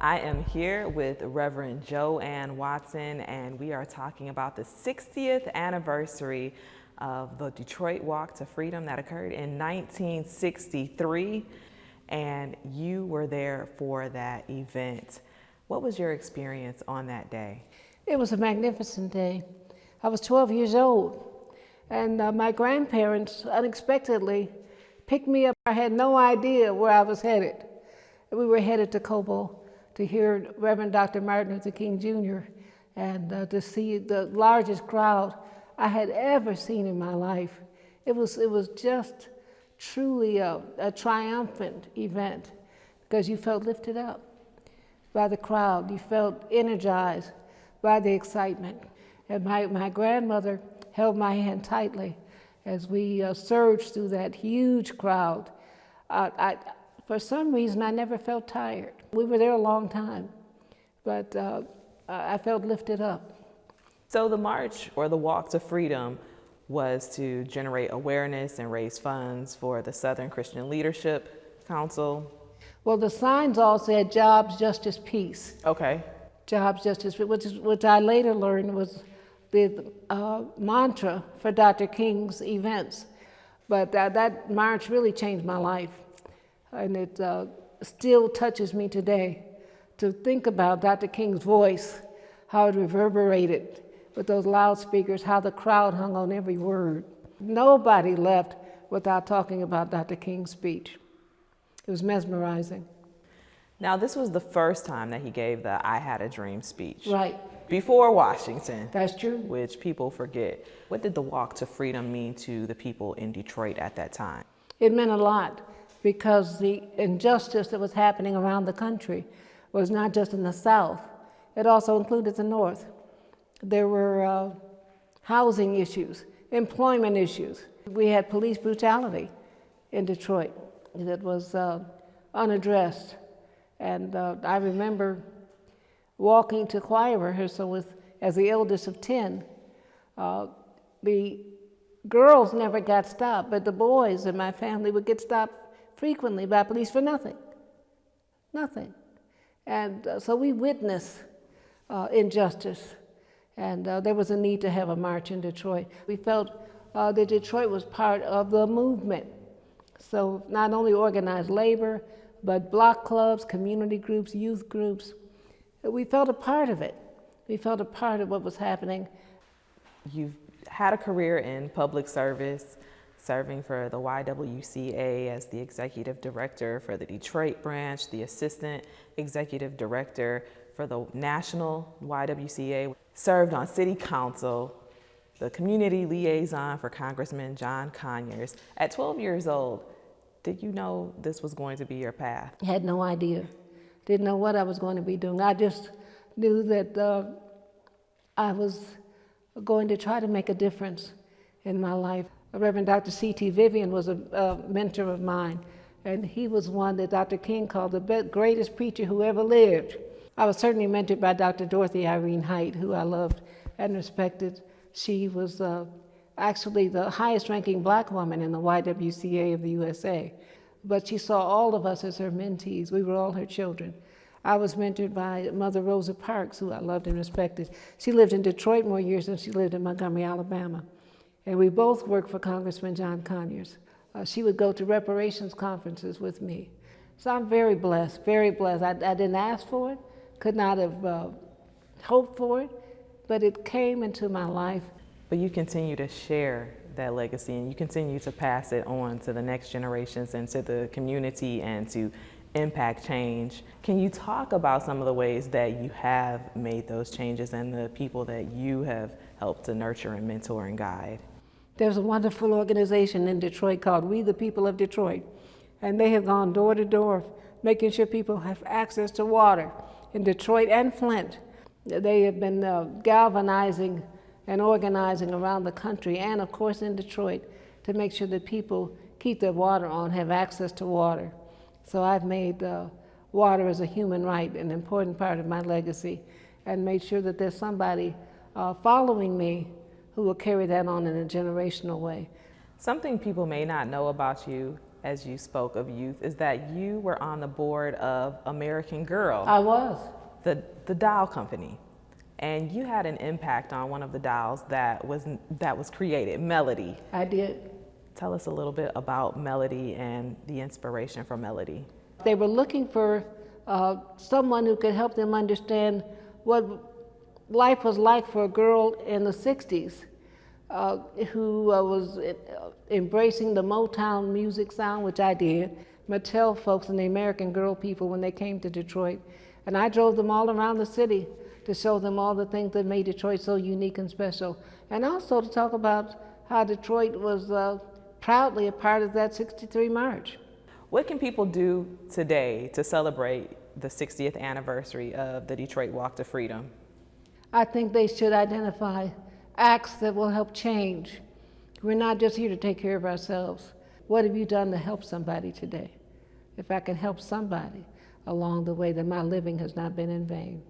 I am here with Reverend JoAnn Watson, and we are talking about the 60th anniversary of the Detroit Walk to Freedom that occurred in 1963, and you were there for that event. What was your experience on that day? It was a magnificent day. I was 12 years old, and my grandparents unexpectedly picked me up. I had no idea where I was headed. We were headed to Cobo to hear Reverend Dr. Martin Luther King Jr. and to see the largest crowd I had ever seen in my life. It was just truly a triumphant event because you felt lifted up by the crowd. You felt energized by the excitement. And my grandmother held my hand tightly as we surged through that huge crowd. For some reason, I never felt tired. We were there a long time, but I felt lifted up. So the march or the Walk to Freedom was to generate awareness and raise funds for the Southern Christian Leadership Council. Well, the signs all said jobs, justice, peace. Okay. Jobs, justice, which I later learned was the mantra for Dr. King's events. But that march really changed my life. And it still touches me today to think about Dr. King's voice, how it reverberated with those loudspeakers, how the crowd hung on every word. Nobody left without talking about Dr. King's speech. It was mesmerizing. Now, this was the first time that he gave the I Had a Dream speech. Right. Before Washington. That's true. Which people forget. What did the Walk to Freedom mean to the people in Detroit at that time? It meant a lot because the injustice that was happening around the country was not just in the South. It also included the North. There were housing issues, employment issues. We had police brutality in Detroit that was unaddressed. And I remember walking to choir rehearsal as the eldest of 10. The girls never got stopped, but the boys in my family would get stopped frequently by police for nothing. Nothing. And so we witnessed injustice, and there was a need to have a march in Detroit. We felt that Detroit was part of the movement. So not only organized labor, but block clubs, community groups, youth groups. We felt a part of it. We felt a part of what was happening. You've had a career in public service, serving for the YWCA as the executive director for the Detroit branch, the assistant executive director for the national YWCA, served on city council, the community liaison for Congressman John Conyers. At 12 years old, did you know this was going to be your path? I had no idea. Didn't know what I was going to be doing. I just knew that I was going to try to make a difference in my life. Reverend Dr. C.T. Vivian was a mentor of mine, and he was one that Dr. King called the greatest preacher who ever lived. I was certainly mentored by Dr. Dorothy Irene Height, who I loved and respected. She was actually the highest ranking black woman in the YWCA of the USA. But she saw all of us as her mentees. We were all her children. I was mentored by Mother Rosa Parks, who I loved and respected. She lived in Detroit more years than she lived in Montgomery, Alabama. And we both worked for Congressman John Conyers. She would go to reparations conferences with me. So I'm very blessed, very blessed. I didn't ask for it, could not have hoped for it, but it came into my life. But you continue to share that legacy, and you continue to pass it on to the next generations and to the community and to impact change. Can you talk about some of the ways that you have made those changes and the people that you have helped to nurture and mentor and guide? There's a wonderful organization in Detroit called We the People of Detroit, and they have gone door to door making sure people have access to water in Detroit and Flint. They have been galvanizing and organizing around the country and of course in Detroit to make sure that people keep their water on, have access to water. So I've made water as a human right an important part of my legacy and made sure that there's somebody following me who will carry that on in a generational way. Something people may not know about you as you spoke of youth, is that you were on the board of American Girl, I was. the doll company. And you had an impact on one of the dolls that was created, Melody. I did. Tell us a little bit about Melody and the inspiration for Melody. They were looking for someone who could help them understand what life was like for a girl in the 60s who was embracing the Motown music sound, which I did, Mattel folks and the American Girl people when they came to Detroit. And I drove them all around the city to show them all the things that made Detroit so unique and special. And also to talk about how Detroit was proudly a part of that '63 march. What can people do today to celebrate the 60th anniversary of the Detroit Walk to Freedom? I think they should identify acts that will help change. We're not just here to take care of ourselves. What have you done to help somebody today? If I can help somebody along the way, then my living has not been in vain.